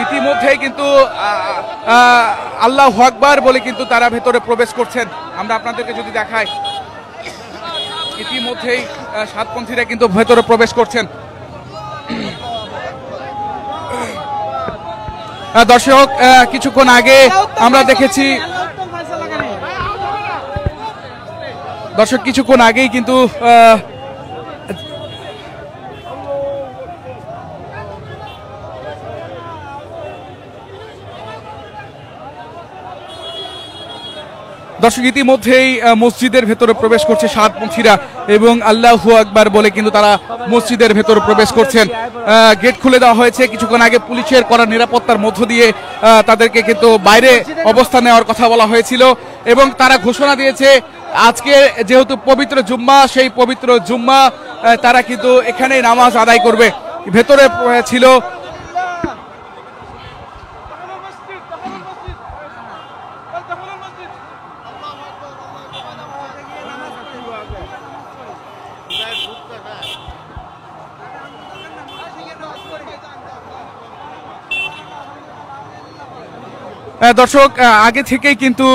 ইতিমধ্যেই কিন্তু আল্লাহু আকবার বলে কিন্তু তারা ভেতরে প্রবেশ করছেন। আমরা আপনাদেরকে যদি দেখাই, ইতিমধ্যেই সাতপন্থীরা কিন্তু ভেতরে প্রবেশ করছেন। দর্শক, কিছুক্ষণ আগে আমরা দেখেছি, দর্শক কিছুক্ষণ আগেই কিন্তু দর্শক ইতিমধ্যেই মসজিদের ভেতরে প্রবেশ করছে সাতপন্থীরা এবং আল্লাহু আকবার বলে কিন্তু তারা মসজিদের ভেতরে প্রবেশ করছেন। গেট খুলে দেওয়া হয়েছে। কিছুক্ষণ আগে পুলিশের কড়া নিরাপত্তার মধ্য দিয়ে তাদেরকে কিন্তু বাইরে অবস্থান নেওয়ার কথা বলা হয়েছিল এবং তারা ঘোষণা দিয়েছে আজকে যেহেতু পবিত্র জুম্মা, সেই পবিত্র জুম্মা তারা কিন্তু এখানেই নামাজ আদায় করবে। ভেতরে ছিল দর্শক, আগে থেকেই কিন্তু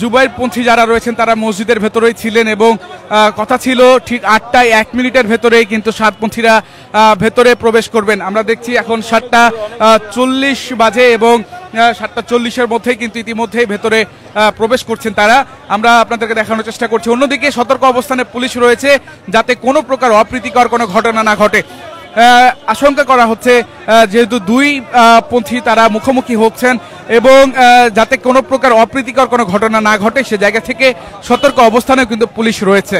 জুবাইরপন্থী যারা রয়েছেন তারা মসজিদের ভেতরেই ছিলেন এবং কথা ছিল ঠিক 8টায় 1 মিনিটের ভেতরেই কিন্তু সাতপন্থীরা ভেতরে প্রবেশ করবেন। আমরা দেখছি এখন 7টা 40 বাজে এবং 7টা 40-এর মধ্যেই কিন্তু ইতিমধ্যেই ভেতরে প্রবেশ করছেন তারা। আমরা আপনাদেরকে দেখানোর চেষ্টা করছি। অন্যদিকে সতর্ক অবস্থানে পুলিশ রয়েছে যাতে কোনো প্রকার অপ্রীতিকর কোনো ঘটনা না ঘটে। আশঙ্কা করা হচ্ছে যেহেতু দুই পন্থী তারা মুখোমুখি হচ্ছেন এবং যাতে কোনো প্রকার অপ্রীতিকর কোনো ঘটনা না ঘটে সে জায়গা থেকে সতর্ক অবস্থানেও কিন্তু পুলিশ রয়েছে।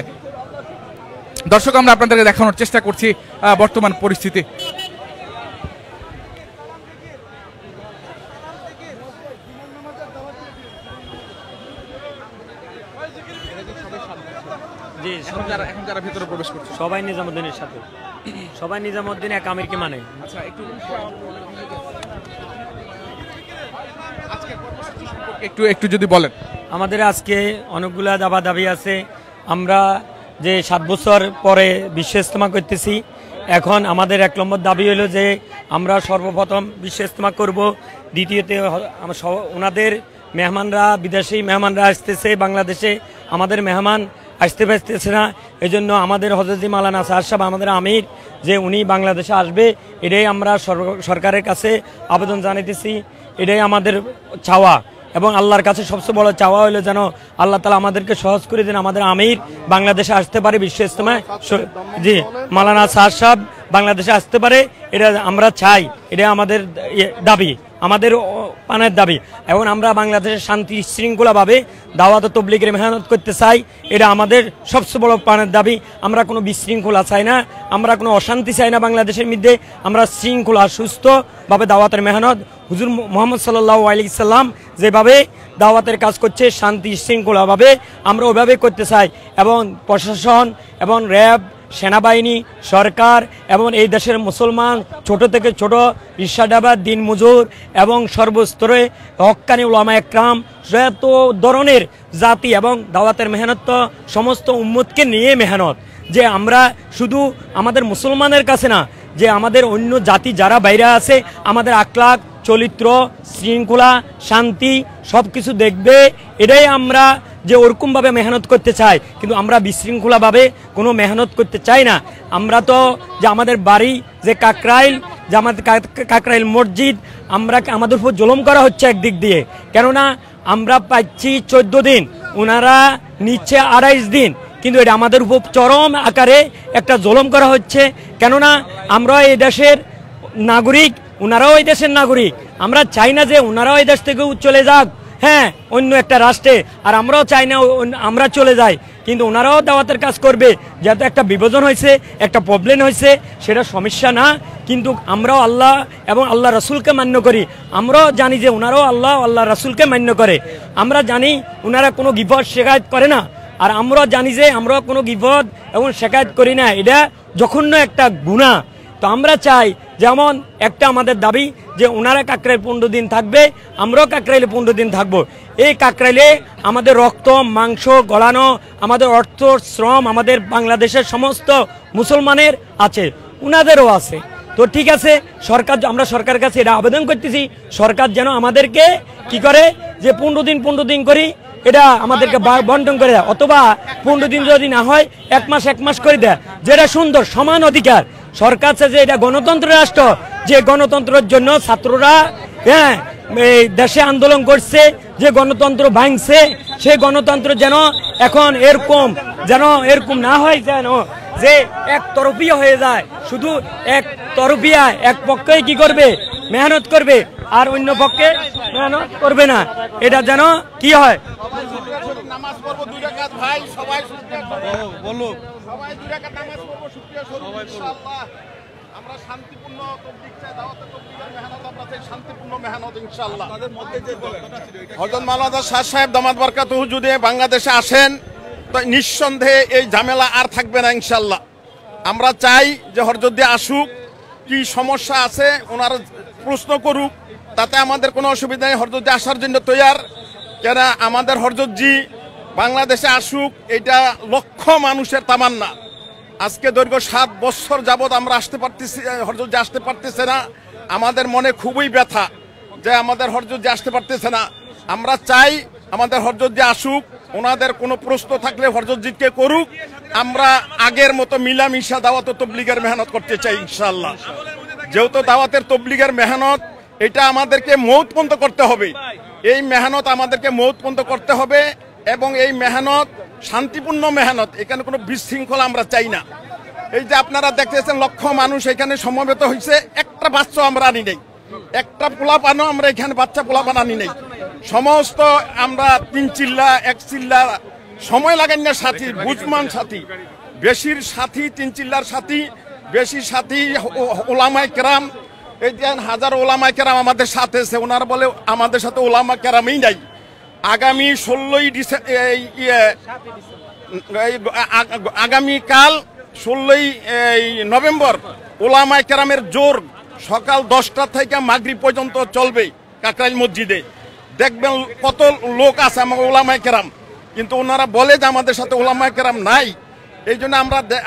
দর্শক, আমরা আপনাদেরকে দেখানোর চেষ্টা করছি বর্তমান পরিস্থিতি। জি, এখন যারা ভিতরে প্রবেশ করছে সবাই নিজামুদ্দিনের সাথে, সবাই নিজামুদ্দিন এক আমিরকে মানে। আচ্ছা, একটু যদি বলেন। আমাদের আজকে অনেকগুলা দাবি আছে। আমরা যে 7 বছর পরে বিশ্ব ইজতেমা করতেছি, এখন আমাদের 1 নম্বর দাবি হলো যে আমরা সর্বপ্রথম বিশ্ব ইজতেমা করব। দ্বিতীয়তে ওনাদের মেহমানরা, বিদেশি মেহমানরা আসতেছে বাংলাদেশে, আমাদের মেহমান আসতে পারতেছে না। এই জন্য আমাদের হযরত মাওলানা সাদ সাহেব, আমাদের আমির, যে উনি বাংলাদেশে আসবে, এটাই আমরা সরকারের কাছে আবেদন জানাইতেছি। এটাই আমাদের চাওয়া এবং আল্লাহর কাছে সবচেয়ে বড় চাওয়া হলো যেন আল্লাহ তাআলা আমাদেরকে সহজ করে দেন, আমাদের আমির বাংলাদেশে আসতে পারে বিশ্ব ইজতেমায়। জি, মাওলানা সাদ সাহেব বাংলাদেশে আসতে পারে, এটা আমরা চাই। এটা আমাদের দাবি, আমাদের পানের দাবি। এবং আমরা বাংলাদেশের শান্তি শৃঙ্খলাভাবে দাওয়াত ও তাবলীগের মেহনত করতে চাই। এটা আমাদের সবচেয়ে বড় পানের দাবি। আমরা কোনো বিশৃঙ্খলা চাই না, আমরা কোনো অশান্তি চাই না বাংলাদেশের মধ্যে। আমরা শৃঙ্খলা সুস্থভাবে দাওয়াতের মেহনত, হুজুর মুহাম্মদ সাল্লাল্লাহু আলাইহি সাল্লাম যেভাবে দাওয়াতের কাজ করছে শান্তি শৃঙ্খলাভাবে আমরা ওইভাবে করতে চাই। এবং প্রশাসন এবং র্যাব, সেনাবাহিনী, সরকার এবং এই দেশের মুসলমান ছোট থেকে ছোট রিক্সা ড্রাইভার, দিন মজুর এবং সর্বস্তরে হক্কানি উলামা একরাম, যত ধরনের জাতি এবং দাওয়াতের মেহনত সমস্ত উম্মতকে নিয়ে মেহনত, যে আমরা শুধু আমাদের মুসলমানের কাছে না, যে আমাদের অন্য জাতি যারা বাইরে আছে আমাদের আখলাক, চরিত্র, শৃঙ্খলা, শান্তি সব কিছু দেখবে। এটাই আমরা যে ওরকমভাবে মেহনত করতে চাই, কিন্তু আমরা বিশৃঙ্খলাভাবে কোনো মেহনত করতে চাই না। আমরা তো যে আমাদের বাড়ি যে কাকরাইল, যে আমাদের কাকরাইল মসজিদ, আমাদের উপর জুলুম করা হচ্ছে একদিক দিয়ে। কেননা আমরা পাচ্ছি 14 দিন, ওনারা নিচ্ছে 28 দিন, কিন্তু এটা আমাদের উপর চরম আকারে একটা জুলুম করা হচ্ছে। কেননা আমরা এই দেশের নাগরিক, ওনারাও এই দেশের নাগরিক। আমরা চাই না যে ওনারাও এই দেশ থেকে চলে যাক, হ্যাঁ, অন্য একটা রাষ্ট্রে, আর আমরাও চাই না আমরা চলে যাই, কিন্তু ওনারাও দাওয়াতের কাজ করবে। যাতে একটা বিভাজন হয়েছে, একটা প্রবলেম হয়েছে, সেটা সমস্যা না, কিন্তু আমরাও আল্লাহ এবং আল্লাহ রাসূলকে মান্য করি। আমরাও জানি যে ওনারাও আল্লাহ আল্লাহ রাসূলকে মান্য করে। আমরা জানি ওনারা কোনো গিবত শেখায়ত করে না, আর আমরাও জানি যে আমরাও কোনো গিবত এবং শেখায়ত করি না। এটা জঘন্য একটা গুনাহ। তো আমরা চাই, যেমন একটা আমাদের দাবি যে ওনারা কাকরাইল 15 দিন থাকবে, আমরাও কাকরাইলে 15 দিন থাকবো। এই কাকরাইলে আমাদের রক্ত মাংস গলানো, আমাদের অর্থ শ্রম আমাদের বাংলাদেশের সমস্ত মুসলমানের আছে, ওনাদেরও আছে। তো ঠিক আছে, সরকার, আমরা সরকারের কাছে এটা আবেদন করতেছি, সরকার যেন আমাদেরকে কি করে যে 15 দিন করি এটা আমাদেরকে বন্টন করে দেয়, অথবা 15 দিন যদি না হয় 1 মাস করে দেয়, যেটা সুন্দর সমান অধিকার। সরকার চায় যে এটা গণতন্ত্র রাষ্ট্র, যে গণতন্ত্রের জন্য ছাত্ররা এই দেশে আন্দোলন করছে, যে গণতন্ত্র ভাঙছে, সেই গণতন্ত্র যেন এখন এরকম না হয়, যেন যে একতরফিয়া হয়ে যায়, শুধু একতরফিয়া, এক পক্ষে কি করবে মেহনত করবে আর অন্য পক্ষে মেহনত করবে না, এটা যেন কি হয়। নামাজ পড়বো 2 রাকাত ভাই, সবাই বলুক, সবাই 2 রাকাত নামাজ পড়বো, শুকরিয়া স্বরূপ ইনশাআল্লাহ। আমরা শান্তিপূর্ণ তবলিগ চাই, দাওয়াতে তবলিগের মেহনত আমরা চাই, শান্তিপূর্ণ মেহনত ইনশাআল্লাহ। তাদের মধ্যে যে হযরত মাওলানা শাহ সাহেব দামাত বরকাতুহু যদি বাংলাদেশে আসেন তো নিঃসন্দেহে এই ঝামেলা আর থাকবে না ইনশাআল্লাহ। আমরা চাই যে হযরত আসুক, কি সমস্যা আছে ওনারা প্রশ্ন করুক, তাতে আমাদের কোনো অসুবিধা নেই। হযরত আসার জন্য তৈয়ার, কেন আমাদের হযরতজি বাংলাদেশে আসুক, এটা লক্ষ মানুষের তামান্না। আজকে দীর্ঘ 7 বছর যাবৎ আমরা আসতে পারতেছি, হযরতজি আসতে পারতেছে না, আমাদের মনে খুবই ব্যথা যে আমাদের হযরতজি আসতে পারতেছে না। আমরা চাই আমাদের হযরতজি আসুক, ওনাদের কোনো প্রশ্ন থাকলে হযরতজিকে করুক, আমরা আগের মতো মিলামিশা দাওয়াত ও তবলিগের মেহনত করতে চাই ইনশাআল্লাহ। যেহেতু দাওয়াতের তবলিগের মেহনত এটা আমাদেরকে মওত পর্যন্ত করতে হবে, এই মেহনত আমাদেরকে মওত পর্যন্ত করতে হবে, এবং এই মেহনত শান্তিপূর্ণ মেহনত, এখানে কোনো বিশৃঙ্খলা আমরা চাই না। এই যে আপনারা দেখতেছেন লক্ষ মানুষ এখানে সমবেত হয়েছে, একটা বাচ্চা আমরা আনি নেই, একটা পোলাপানও আমরা এখানে বাচ্চা পোলাপান আনি নেই, সমস্ত আমরা 3 চিল্লা 1 চিল্লা সময় লাগাই না সাথী, বুঝমান সাথী, বেশির সাথী 3 চিল্লার সাথী, বেশি সাথী ওলামায়ে কেরাম, এই যে হাজার ওলামায়ে কেরাম আমাদের সাথে আছে, ওনারা বলে আমাদের সাথে ওলামা কেরামই নাই। আগামী 16 নভেম্বর ওলামায়ে কেরামের জোর সকাল 10টা থেকে মাগরিব পর্যন্ত চলবে কাকরাইল মসজিদে। দেখবেন কত লোক আছে আমার ওলামায়ে কেরাম, কিন্তু ওনারা বলে যে আমাদের সাথে ওলামায়ে কেরাম নাই। এই জন্য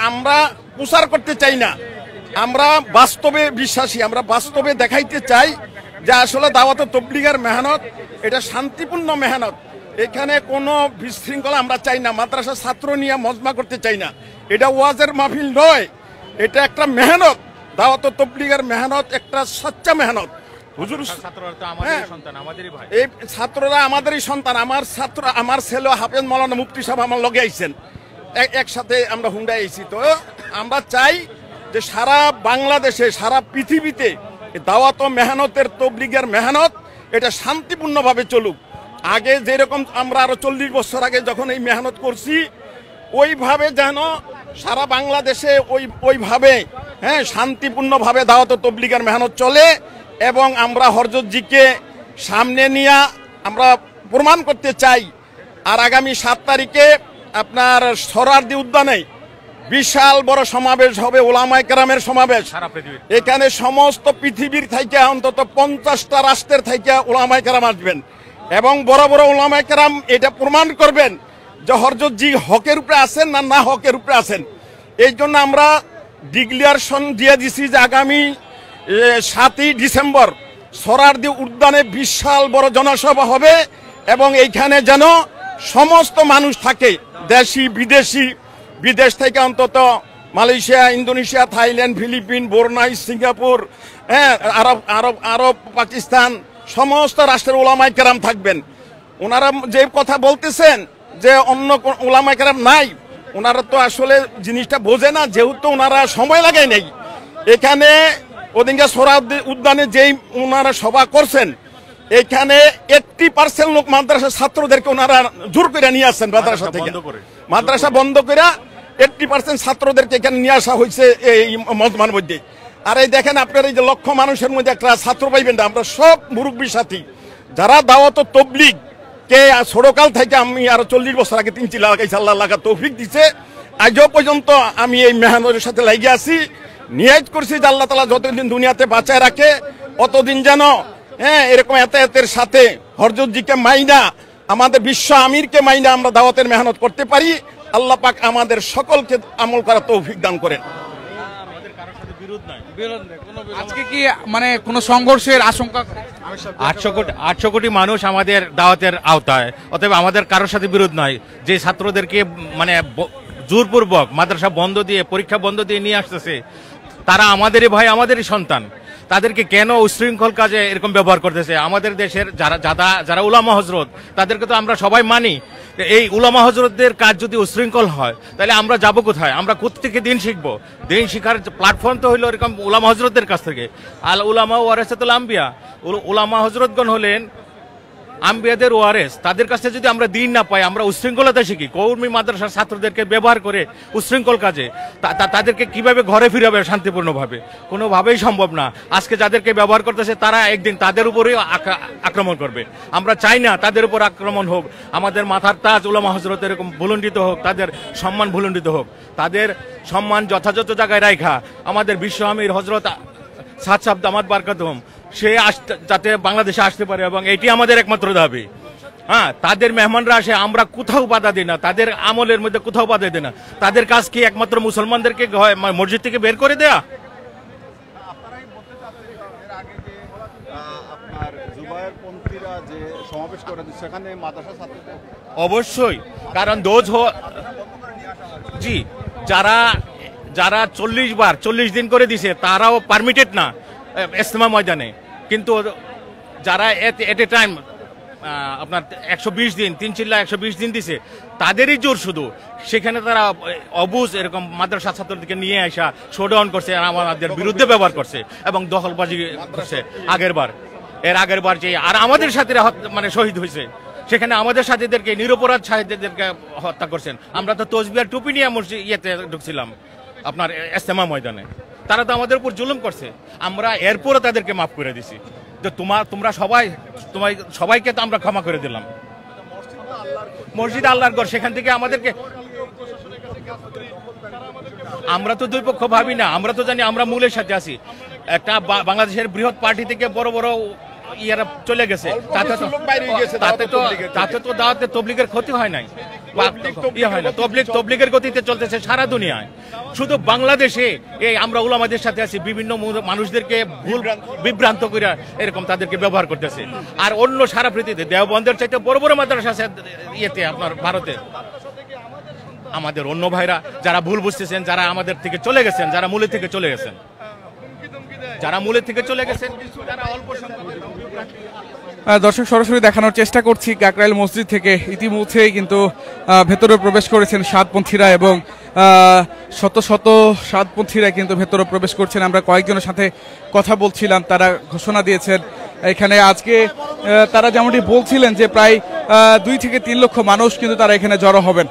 আমরা প্রচার করতে চাই না, আমরা বাস্তবে বিশ্বাসী, আমরা বাস্তবে দেখাইতে চাই যে আসলে দাওয়াত ও তবলিগের মেহনত এটা শান্তিপূর্ণ মেহনত, এখানে কোনো বিশৃঙ্খলা আমরা চাই না, মাদ্রাসা ছাত্র নিয়ে মজমা করতে চাই না, এটা ওয়াজের মাহফিল নয়, এটা একটা মেহনত, দাওয়াত ও তবলিগের মেহনত একটা সচ্চা মেহনত। হুজুর এই ছাত্ররা আমাদেরই সন্তান, আমার ছেলে হাফেজ মাওলানা মুফতি সাহেব আমার লগে আইছেন, একসাথে আমরা হুন্ডায় আইছি। তো আমরা চাই যে সারা বাংলাদেশে সারা পৃথিবীতে দাওয়াত ও মেহনতের তবলিগের মেহনত এটা শান্তিপূর্ণভাবে চলুক। আগে যেরকম আমরা আরো 40 বছর আগে যখন এই মেহনত করছি, ওইভাবে যেন সারা বাংলাদেশে ওইভাবে শান্তিপূর্ণভাবে দাওয়াত ও তবলিগের মেহনত চলে, এবং আমরা হযরতজিকে সামনে নিয়ে আমরা প্রমাণ করতে চাই। আর আগামী 7 তারিখে আপনার সোহরাওয়ার্দী উদ্যানে বিশাল বড় সমাবেশ হবে, ওলামায়ে কেরামের সমাবেশ। এখানে সমস্ত পৃথিবীর থেকে অন্তত 50টা রাষ্ট্রের থেকে ওলামায়ে কেরাম আসবেন, এবং বড় বড় ওলামায়ে কেরাম এটা প্রমাণ করবেন যে হযরতজি হকের উপরে আছেন না হকের উপরে আছেন। এই জন্য আমরা ডিক্লারেশন দিয়ে দিছি যে আগামী 7ই ডিসেম্বর সোহরাওয়ার্দী উদ্যানে বিশাল বড় জনসভা হবে, এবং এইখানে যেন সমস্ত মানুষ থাকে, দেশি বিদেশি, বিদেশ থেকে অন্তত Malaysia, Indonesia, Thailand, Philippine, Brunei, Singapore, আরব, পাকিস্তান, সমস্ত রাষ্ট্রের ওলামায়ে কেরাম থাকবেন। ওনারা যে কথা বলতেছেন যে অন্য ওলামায়ে কেরাম নাই, ওনারা তো আসলে জিনিসটা বোঝে না, যেহেতু ওনারা সময় লাগায় নেই। এখানে ওদিনকে সোহরাওয়ার্দী উদ্যানে যেই ওনারা সভা করছেন, এখানে 80% লোক মাদ্রাসার ছাত্রদেরকে ওনারা জোর করে নিয়ে আসছেন, মাদ্রাসা বন্ধ করে 80% ছাত্রদেরকে এখানে নিয়ে আসা হয়েছে এই মজমার মধ্যে। আর এই দেখেন আপনার এই যে লক্ষ মানুষের মধ্যে একটা ছাত্র পাইবেন না, আমরা সব মুরব্বী সাথী যারা দাওয়াত ও তবলিগ কে ছোটকাল থেকে, আমি আরো 40 বছর আগে 3 চিল্লা লাগাইছি, আল্লাহ লাগা তৌফিক দিছে, আজও পর্যন্ত আমি এই মেহনতের সাথে লাগিয়ে আছি। নিয়ত করছি যে আল্লাহ তাআলা যতদিন দুনিয়াতে বাঁচায় রাখে অতদিন যেন এরকম এতের সাথে হযরতজিকে মাইনা, আমাদের বিশ্ব আমিরকে মাইনা আমরা দাওয়াতের মেহনত করতে পারি। আল্লাহ পাক আমাদের সকলকে আমল করার তৌফিক দান করেন। আজকে কি মানে কোনো সংঘর্ষের আশঙ্কা? 800 কোটি মানুষ আমাদের দাওয়াতের আওতায়, অতএব আমাদের কারোর সাথে বিরোধ নয়। যে ছাত্রদেরকে মানে জোরপূর্বক মাদ্রাসা বন্ধ দিয়ে, পরীক্ষা বন্ধ দিয়ে নিয়ে আসতেছে, তারা আমাদেরই ভাই, আমাদেরই সন্তান। তাদেরকে কেন উশৃঙ্খল কাজে এরকম ব্যবহার করতেছে? আমাদের দেশের যারা উলামা হজরত, তাদেরকে তো আমরা সবাই মানি। এই উলামা হজরতদের কাজ যদি উশৃঙ্খল হয়, তাহলে আমরা যাব কোথায়? আমরা কোত্থেকে দিন শিখবো? দিন শিখার প্ল্যাটফর্ম তো হইলো এরকম উলামা হজরতদের কাছ থেকে। আল উলামা ওয়ারাসাতুল আম্বিয়া, উলামা হজরতগণ হলেন আম্বিয়াদের ওয়ারেস। তাদের কাছে যদি আমরা দিন না পাই, আমরা উশৃঙ্খলতা শিখি। কওমি মাদ্রাসার ছাত্রদেরকে ব্যবহার করে উশৃঙ্খল কাজে তাদেরকে কিভাবে ঘরে ফিরাবে শান্তিপূর্ণভাবে? কোনোভাবেই সম্ভব না। আজকে যাদেরকে ব্যবহার করতেছে, তারা একদিন তাদের উপরেই আক্রমণ করবে। আমরা চাই না তাদের উপর আক্রমণ হোক। আমাদের মাথার তাজ উলামা হজরত এরকম ভুলুণ্ঠিত হোক, তাদের সম্মান ভুলুণ্ঠিত হোক। তাদের সম্মান যথাযথ জায়গায় রাখা আমাদের বিশ্ব আমির হজরত সাদ সাহেব দামাত বারকাতুহুম, সে যাতে বাংলাদেশে আসতে পারে, এবং এটি আমাদের একমাত্র দাবি। হ্যাঁ, তাদের মেহমানরা আসে, আমরা কোথাও বাধা দিই না, তাদের আমলের মধ্যে কোথাও বাধা দিই না। তাদের কাজ কি একমাত্র মুসলমানদেরকে মসজিদ থেকে বের করে দেয়া? অবশ্যই, কারণ জি, যারা 40 দিন করে দিছে, তারাও পারমিটেড না ইজতেমা ময়দানে। কিন্তু যারা এট এ টাইম আপনার 120 দিন, 3 চিল্লা 120 দিন দিছে, তাদেরই জোর শুধু। সেখানে তারা অবুজ এরকম মাদ্রাসা ছাত্রদেরকে নিয়ে আসা, শোডাউন করছে, আর আমাদের বিরুদ্ধে ব্যবহার করছে এবং দখলবাজি করছে। এর আগের বার যে আর আমাদের সাথে মানে শহীদ হয়েছে, সেখানে আমাদের সাথীদেরকে, নিরপরাধ সাথীদেরকে হত্যা করছেন। আমরা তো তসবিহার টুপি নিয়ে ইয়েতে ঢুকছিলাম আপনার ইজতেমা ময়দানে। তারা তো আমাদের উপর জুলুম করছে, আমরা এরপরও তাদেরকে মাফ করে দিছি। যে তোমরা সবাইকে তো আমরা ক্ষমা করে দিলাম। মসজিদ আল্লাহর ঘর, সেখান থেকে আমাদেরকে, আমরা তো দুই পক্ষ ভাবি না। আমরা তো জানি আমরা মূলের সাথে আছি। একটা বাংলাদেশের বৃহৎ পার্টি থেকে বড় বড় ইয়ারা চলে গেছে, তাতে তো দাওয়াতে তবলিগের ক্ষতি হয় নাই, তবলিগের গতিতে চলতেছে সারা দুনিয়ায়। শুধু বাংলাদেশে এই আমরা উলামাদের সাথে আছি, বিভিন্ন মানুষদেরকে ভুল বিভ্রান্ত করে এরকম তাদেরকে ব্যবহার করতেছে। আর অন্য সারা পৃথিবীতে দেওবন্দের চাইতে বড় বড় মাদ্রাসা আছে ইয়েতে, আপনার ভারতে। আমাদের অন্য ভাইরা যারা ভুল বুঝতেছেন, যারা আমাদের থেকে চলে গেছেন, যারা মূলের থেকে চলে গেছেন, যারা অল্প দর্শক সরাসরি দেখানোর চেষ্টা করছি কাকরাইল মসজিদ থেকে। ইতিমধ্যেই কিন্তু ভেতরে প্রবেশ করেছেন সাতপন্থীরা, এবং শত শত সাতপন্থীরা কিন্তু ভেতরে প্রবেশ করছেন। আমরা কয়েকজনের সাথে কথা বলছিলাম, তারা ঘোষণা দিয়েছেন এখানে আজকে তারা যেমনটি বলছিলেন যে প্রায় 2 থেকে 3 লক্ষ মানুষ কিন্তু তারা এখানে জড়ো হবেন।